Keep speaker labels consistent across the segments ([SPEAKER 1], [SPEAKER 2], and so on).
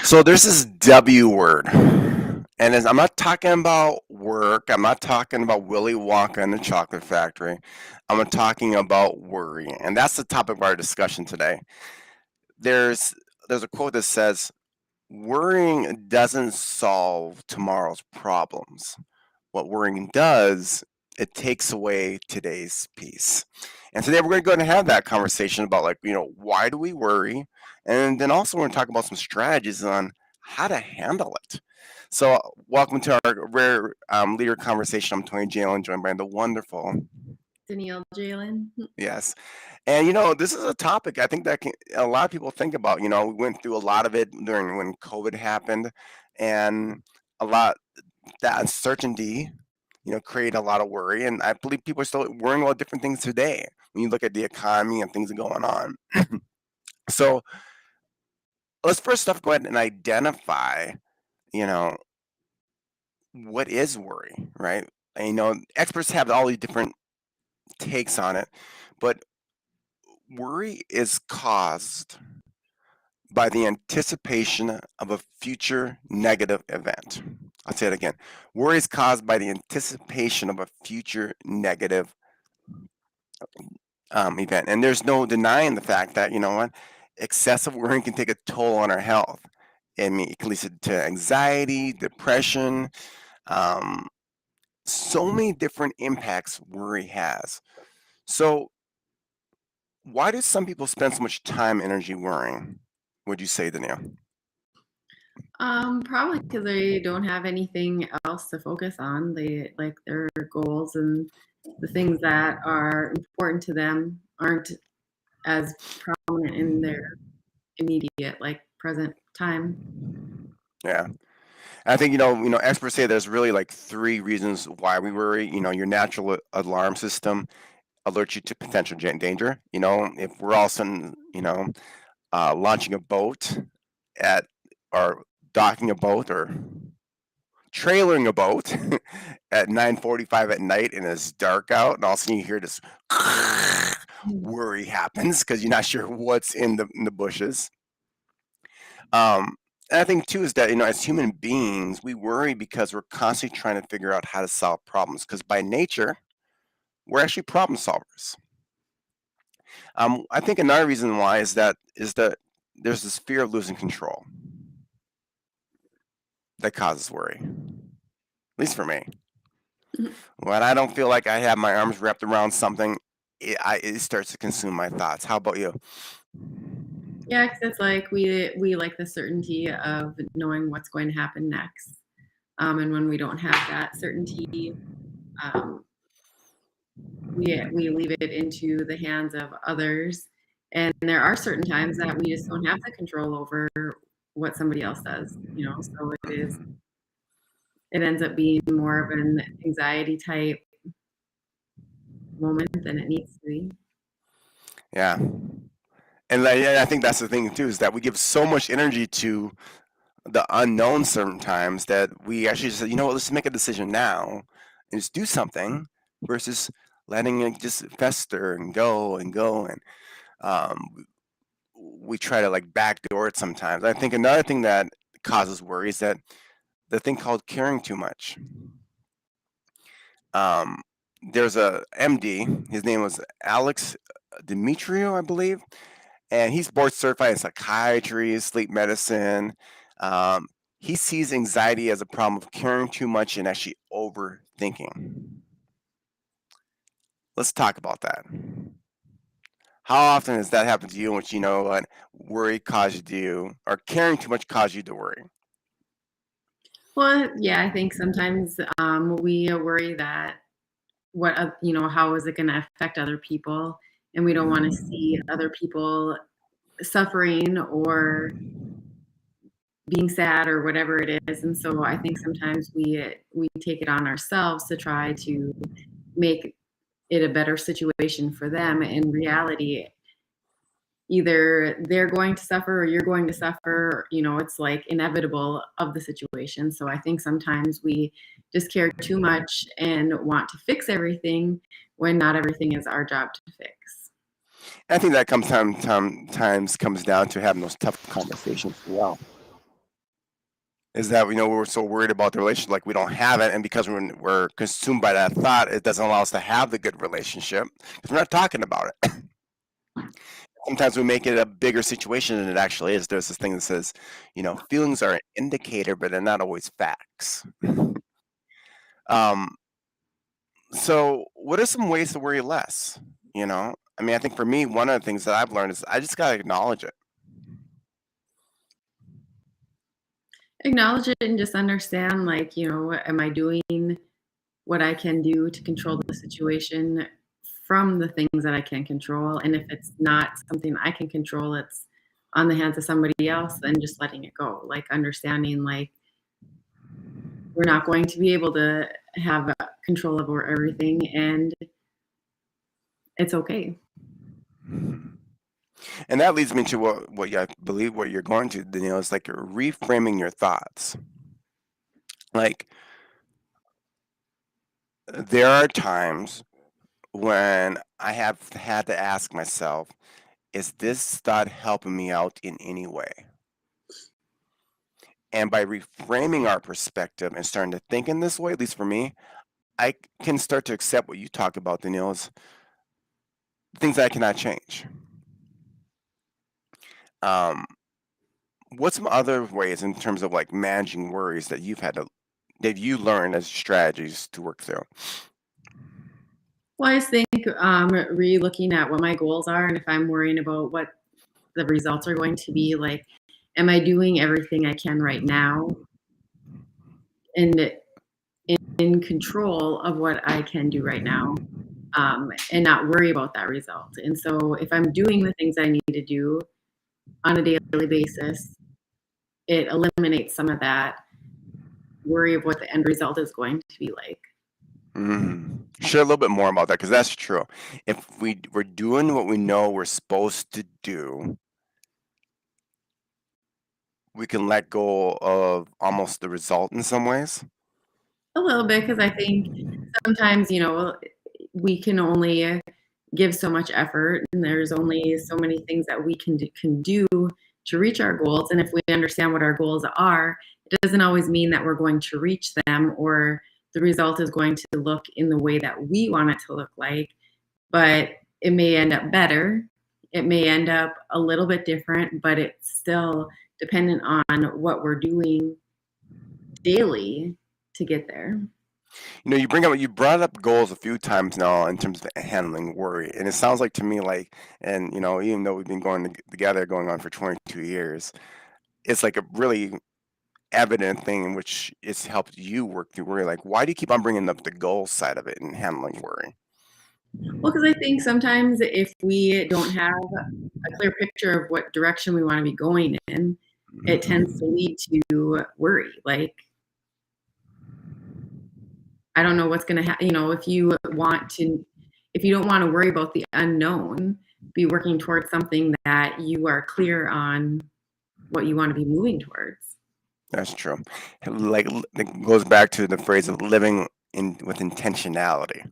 [SPEAKER 1] So there's this W word, and I'm not talking about work. I'm not talking about Willy Wonka and the Chocolate Factory. I'm talking about worry, and that's the topic of our discussion today. There's there's a quote that says, "Worrying doesn't solve tomorrow's problems. What worrying does, it takes away today's peace." And today we're going to go ahead and have that conversation about, like, why do we worry? And then also we're going to talk about some strategies on how to handle it. So welcome to our rare leader conversation. I'm Tony Jalen, joined by the wonderful,
[SPEAKER 2] Danielle Jalen.
[SPEAKER 1] yes. And this is a topic I think that a lot of people think about. We went through a lot of it during when COVID happened, and a lot that uncertainty create a lot of worry. And I believe people are still worrying about different things today when you look at the economy and things that are going on. So let's first off go ahead and identify, you know, what is worry, right? And, experts have all these different takes on it, but worry is caused by the anticipation of a future negative event. I'll say it again. Worry is caused by the anticipation of a future negative event. And there's no denying the fact that, excessive worrying can take a toll on our health. I mean, it can lead to anxiety, depression, um, so many different impacts worry has. So, why do some people spend so much time, energy worrying? Would you say, Danielle?
[SPEAKER 2] Probably because they don't have anything else to focus on. They like their goals and the things that are important to them aren't as prominent in their immediate, like present time.
[SPEAKER 1] Yeah. I think experts say there's really like three reasons why we worry. Your natural alarm system alerts you to potential danger. If we're all of a sudden launching a boat at or docking a boat or trailering a boat at 9:45 at night and it's dark out, and all of a sudden you hear this
[SPEAKER 2] Mm.
[SPEAKER 1] worry happens because you're not sure what's in the bushes. And I think too is that as human beings we worry because we're constantly trying to figure out how to solve problems, because by nature we're actually problem solvers. I think another reason why is that there's this fear of losing control that causes worry, at least for me. When I don't feel like I have my arms wrapped around something, it starts to consume my thoughts. How about you?
[SPEAKER 2] Yeah, because it's like we like the certainty of knowing what's going to happen next. And when we don't have that certainty, um, we leave it into the hands of others. And there are certain times that we just don't have the control over what somebody else does, so it ends up being more of an anxiety type moment than it needs to be.
[SPEAKER 1] Yeah, and I think that's the thing too, is that we give so much energy to the unknown sometimes that we actually just say, you know what, let's make a decision now and just do something versus letting it just fester and go and go. And um, we try to like backdoor it sometimes. I think another thing that causes worry is that the thing called caring too much. Um, there's a MD, his name was Alex Demetrio, I believe, and he's board certified in psychiatry, sleep medicine. Um, he sees anxiety as a problem of caring too much and actually overthinking. Let's talk about that. How often has that happened to you, in which what worry caused you, or caring too much caused you to worry?
[SPEAKER 2] Well, yeah, I think sometimes we worry that how is it going to affect other people, and we don't want to see other people suffering or being sad or whatever it is. And so I think sometimes we take it on ourselves to try to make it a better situation for them. In reality, either they're going to suffer or you're going to suffer. It's like inevitable of the situation. So I think sometimes we just care too much and want to fix everything when not everything is our job to fix.
[SPEAKER 1] I think that times comes down to having those tough conversations as well. Is that we're so worried about the relationship, like we don't have it, and because we're consumed by that thought, it doesn't allow us to have the good relationship because we're not talking about it. Sometimes we make it a bigger situation than it actually is. There's this thing that says, feelings are an indicator, but they're not always facts. Um, so, what are some ways to worry less? I mean, I think for me, one of the things that I've learned is I just gotta acknowledge it.
[SPEAKER 2] Acknowledge it and just understand, like, am I doing what I can do to control the situation from the things that I can control? And if it's not something I can control, it's on the hands of somebody else, then just letting it go. Like understanding, like, we're not going to be able to have control over everything, and it's okay.
[SPEAKER 1] And that leads me to I believe what you're going to, Danielle, is like you're reframing your thoughts. Like there are times when I have had to ask myself, is this thought helping me out in any way? And by reframing our perspective and starting to think in this way, at least for me, I can start to accept what you talk about, Danielle, is things that I cannot change. Um, what's some other ways in terms of like managing worries that you learned as strategies to work through?
[SPEAKER 2] Well, I think re-looking at what my goals are, and if I'm worrying about what the results are going to be, like, am I doing everything I can right now and in control of what I can do right now, and not worry about that result? And so, if I'm doing the things I need to do on a daily basis, it eliminates some of that worry of what the end result is going to be like.
[SPEAKER 1] Share a little bit more about that because that's true. If we're doing what we know we're supposed to do, we can let go of almost the result in some ways.
[SPEAKER 2] A little bit, because I think sometimes, we can only give so much effort, and there's only so many things that we can do to reach our goals. And if we understand what our goals are, it doesn't always mean that we're going to reach them or the result is going to look in the way that we want it to look like, but it may end up better. It may end up a little bit different, but it's still dependent on what we're doing daily to get there.
[SPEAKER 1] You brought up goals a few times now in terms of handling worry, and it sounds like to me like, and even though we've been together going on for 22 years, it's like a really evident thing in which it's helped you work through worry. Like, why do you keep on bringing up the goal side of it and handling worry?
[SPEAKER 2] Well, because I think sometimes if we don't have a clear picture of what direction we want to be going in, it tends to lead to worry. Like, I don't know what's going to happen. If you don't want to worry about the unknown, be working towards something that you are clear on what you want to be moving towards.
[SPEAKER 1] That's true. Like it goes back to the phrase of living in with intentionality.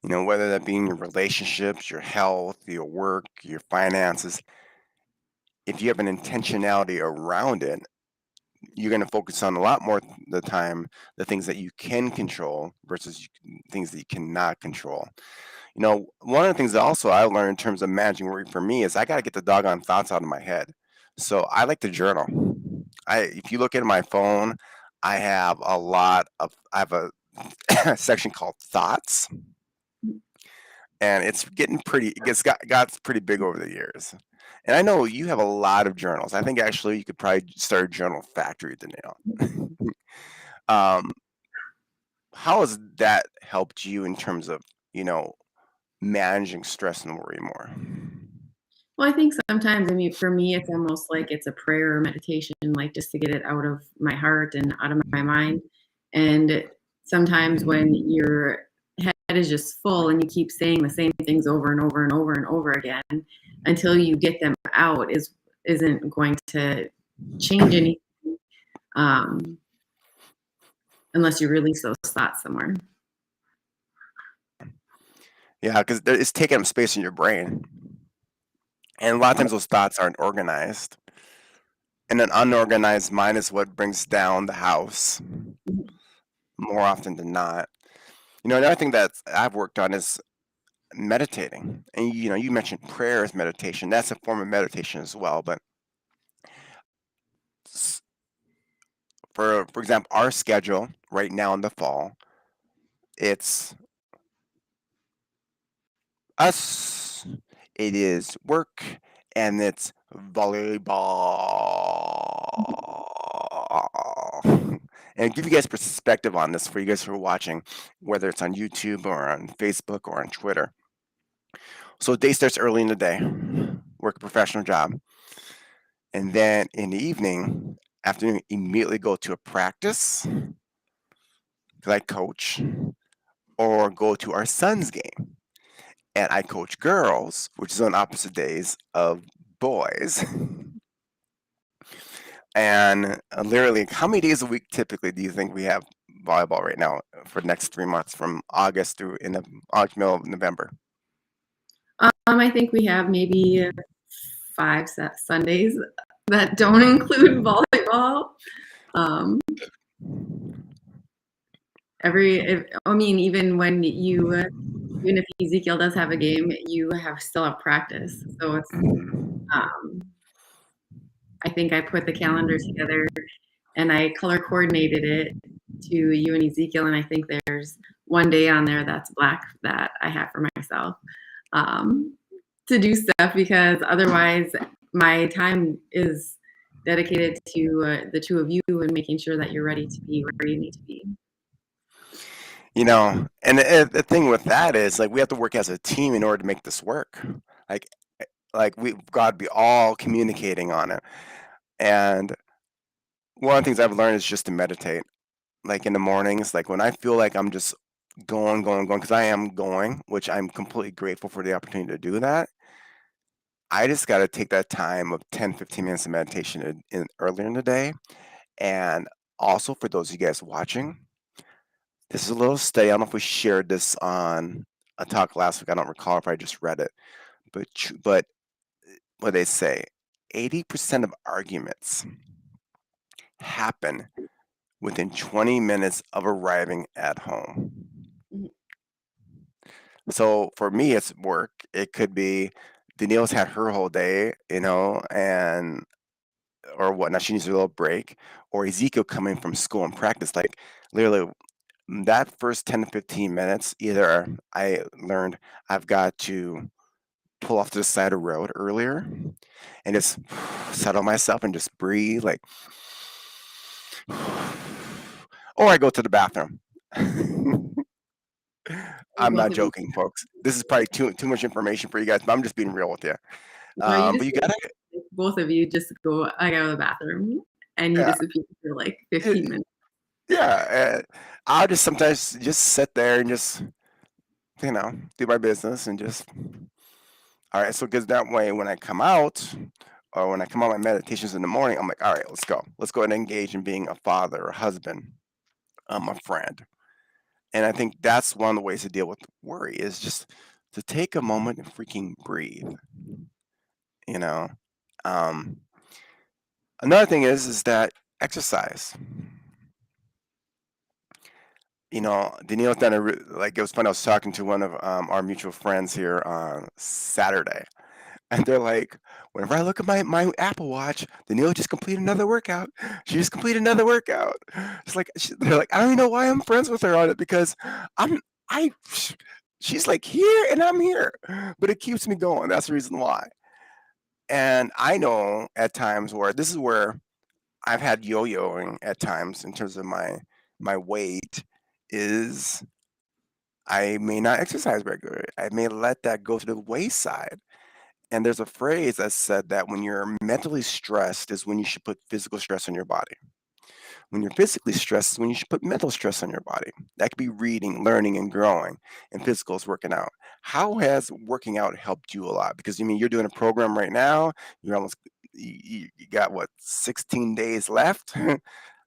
[SPEAKER 1] Whether that be in your relationships, your health, your work, your finances, if you have an intentionality around it, you're going to focus on a lot more the time the things that you can control versus things that you cannot control. One of the things that also I learned in terms of managing worry for me is I got to get the doggone thoughts out of my head. So I like to journal. If you look at my phone, I have a section called thoughts, and got pretty big over the years. And I know you have a lot of journals. I think actually you could probably start a journal factory, Danielle. um, how has that helped you in terms of you know managing stress and worry more?
[SPEAKER 2] Well, I think sometimes, I mean, for me, it's almost like it's a prayer or meditation, like just to get it out of my heart and out of my mind. And sometimes when your head is just full and you keep saying the same things over and over and over and over again until you get them out isn't going to change anything, um, unless you release those thoughts somewhere.
[SPEAKER 1] Yeah, because it's taking up space in your brain, and a lot of times those thoughts aren't organized. And an unorganized mind is what brings down the house
[SPEAKER 2] Mhm.
[SPEAKER 1] more often than not. Another thing that I've worked on is meditating. And you mentioned prayer as meditation. That's a form of meditation as well. But s- for example, our schedule right now in the fall, it's us, it is work, and it's volleyball. And give you guys perspective on this for you guys who are watching, whether it's on YouTube or on Facebook or on Twitter. So day starts early in the day, work a professional job, and then in the evening, afternoon, immediately go to a practice because I coach, or go to our son's game. And I coach girls, which is on opposite days of boys. And literally, how many days a week typically do you think we have volleyball right now for the next 3 months, from August through in the middle of November?
[SPEAKER 2] I think we have maybe 5 Sundays that don't include volleyball. Um, I mean, even if Ezekiel does have a game, you still have practice. So it's,
[SPEAKER 1] Mhm.
[SPEAKER 2] um, I think I put the calendar together and I color coordinated it to you and Ezekiel, and I think there's one day on there that's black that I have for myself, um, to do stuff, because otherwise my time is dedicated to the two of you and making sure that you're ready to be where you need to be.
[SPEAKER 1] And the thing with that is, like, we have to work as a team in order to make this work. Like, we've got to be all communicating on it. And one of the things I've learned is just to meditate. Like in the mornings, like when I feel like I'm just going, because I am going, which I'm completely grateful for the opportunity to do that. I just got to take that time of 10, 15 minutes of meditation earlier in the day. And also, for those of you guys watching, this is a little study. I don't know if we shared this on a talk last week. I don't recall if I just read it. But what they say, 80% of arguments happen within 20 minutes of arriving at home.
[SPEAKER 2] Mhm.
[SPEAKER 1] So for me, it's work. It could be Danielle's had her whole day, and or whatnot. She needs a little break. Or Ezekiel coming from school and practice. Like, literally, that first 10 to 15 minutes, either I learned I've got to pull off to the side of the road earlier and just settle myself and just breathe, like, or I go to the bathroom. I'm
[SPEAKER 2] Both
[SPEAKER 1] not
[SPEAKER 2] of you,
[SPEAKER 1] joking, folks. This is probably too much information for you guys, but I'm just being real with you.
[SPEAKER 2] no, you
[SPEAKER 1] But
[SPEAKER 2] just
[SPEAKER 1] you gotta,
[SPEAKER 2] both of you just go. I go to the bathroom, and you
[SPEAKER 1] yeah,
[SPEAKER 2] disappear for like
[SPEAKER 1] yeah,
[SPEAKER 2] 15 minutes.
[SPEAKER 1] yeah. I'll just sometimes just sit there and just do my business and just, all right. So because that way, when I come out, or when I come out my meditations in the morning, I'm like, all right, let's go. Let's go and engage in being a father, a husband, a friend. And I think that's one of the ways to deal with worry, is just to take a moment and freaking breathe. You know. Um, Another thing is that exercise. Danielle's done like, it was fun. I was talking to one of our mutual friends here on Saturday, and they're like, whenever I look at my Apple Watch, Danielle just completed another workout. She just completed another workout. It's like they're like, I don't even know why I'm friends with her on it, because I'm I. She's like here and I'm here, but it keeps me going. That's the reason why. And I know at times where this is where I've had yo-yoing at times in terms of my weight, is I may not exercise regularly. I may let that go to the wayside. And there's a phrase that said that when you're mentally stressed is when you should put physical stress on your body. When you're physically stressed is when you should put mental stress on your body. That could be reading, learning, and growing, and physical is working out. How has working out helped you a lot? Because you're doing a program right now. You're almost you got what, 16 days left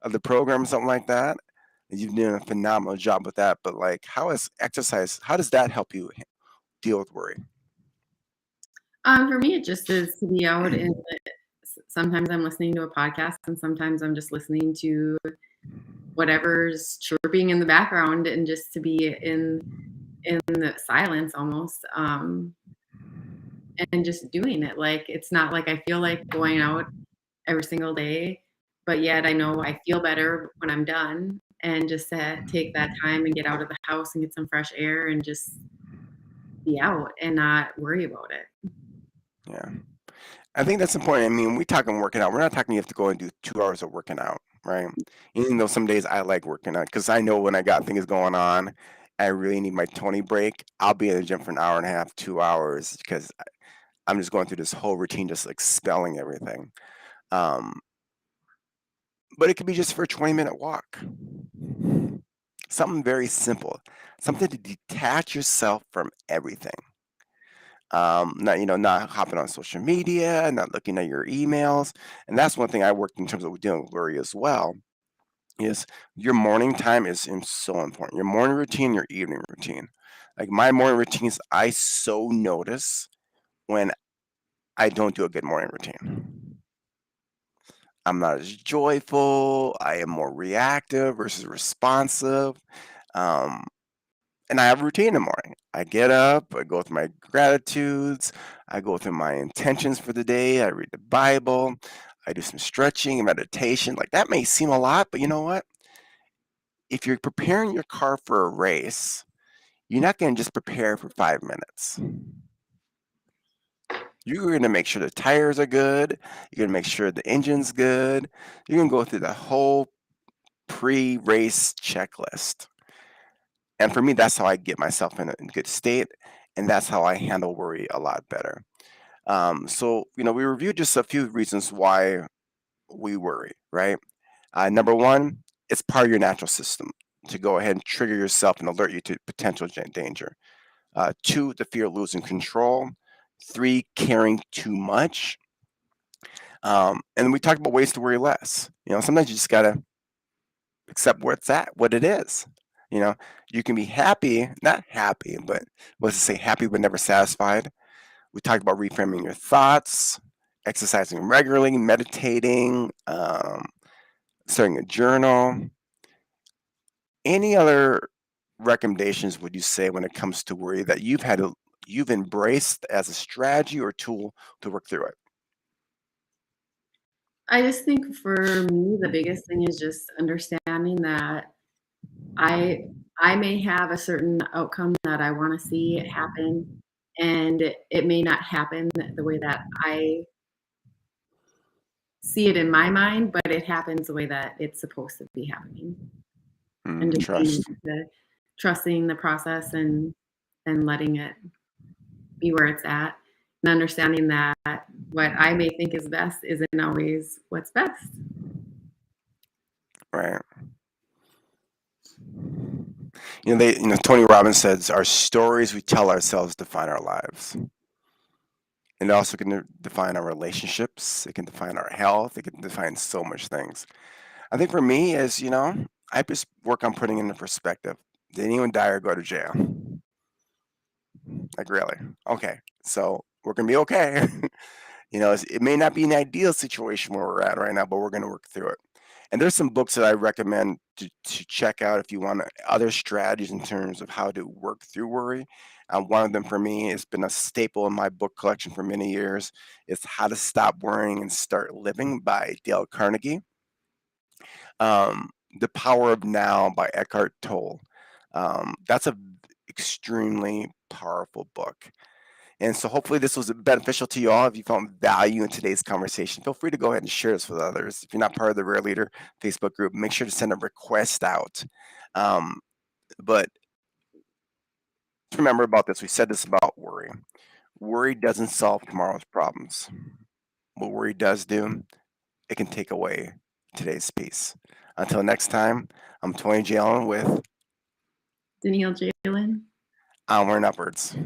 [SPEAKER 1] of the program, something like that. And you've done a phenomenal job with that. But like, how has exercise? How does that help you deal with worry?
[SPEAKER 2] For me, it just is to be out in sometimes I'm listening to a podcast and sometimes I'm just listening to whatever's chirping in the background and just to be in the silence almost, and just doing it. Like, it's not like I feel like going out every single day, but yet I know I feel better when I'm done, and just to take that time and get out of the house and get some fresh air and just be out and not worry about it.
[SPEAKER 1] Yeah. I think that's important. I mean, we talking working out. We're not talking you have to go and do 2 hours of working out, right? Even though some days I like working out because I know when I got things going on, I really need my Tony break. I'll be in the gym for an hour and a half, 2 hours because I'm just going through this whole routine, just expelling everything. Um, but it could be just for a 20-minute walk. Something very simple, something to detach yourself from everything. Not hopping on social media, not looking at your emails. And that's one thing I worked in terms of dealing with worry as well, is your morning time is so important. Your morning routine, your evening routine. Like my morning routines, I so notice when I don't do a good morning routine. I'm not as joyful. I am more reactive versus responsive. Um, and I have a routine in the morning. I get up, I go through my gratitudes, I go through my intentions for the day, I read the Bible, I do some stretching and meditation. Like that may seem a lot, but you know what? If you're preparing your car for a race, you're not going to just prepare for 5 minutes. You're going to make sure the tires are good. You're going to make sure the engine's good. You're going to go through the whole pre race checklist. And for me, that's how I get myself in a good state. And that's how I handle worry a lot better. We reviewed just a few reasons why we worry, right? Number one, it's part of your natural system to go ahead and trigger yourself and alert you to potential danger. Two, the fear of losing control. Three, caring too much. And we talked about ways to worry less. Sometimes you just gotta accept where it's at, what it is. You can be happy, not happy, but let's just say happy but never satisfied. We talked about reframing your thoughts, exercising regularly, meditating, starting a journal. Any other recommendations would you say when it comes to worry that you've embraced as a strategy or tool to work through it?
[SPEAKER 2] I just think for me, the biggest thing is just understanding that I I may have a certain outcome that I wanna see happen, and it may not happen the way that I see it in my mind, but it happens the way that it's supposed to be happening. And just being
[SPEAKER 1] Trust.
[SPEAKER 2] trusting the process and letting it be where it's at, and understanding that what I may think is best isn't always what's best.
[SPEAKER 1] Right. Tony Robbins says our stories we tell ourselves define our lives. And it also can define our relationships. It can define our health. It can define so much things. I think for me is, I just work on putting it into perspective. Did anyone die or go to jail? Like really? Okay. So we're gonna be okay. It may not be an ideal situation where we're at right now, but we're gonna work through it. And there's some books that I recommend to check out if you want other strategies in terms of how to work through worry. One of them for me has been a staple in my book collection for many years. It's How to Stop Worrying and Start Living by Dale Carnegie. Um, The Power of Now by Eckhart Tolle. That's a extremely powerful book. And so hopefully this was beneficial to you all. If you found value in today's conversation, feel free to go ahead and share this with others. If you're not part of the Rare Leader Facebook group, make sure to send a request out. But remember about this, we said this about worry. Worry doesn't solve tomorrow's problems. What worry does do, it can take away today's peace. Until next time, I'm Tony J. Allen with
[SPEAKER 2] Danielle Jalen.
[SPEAKER 1] Onward and Upwards.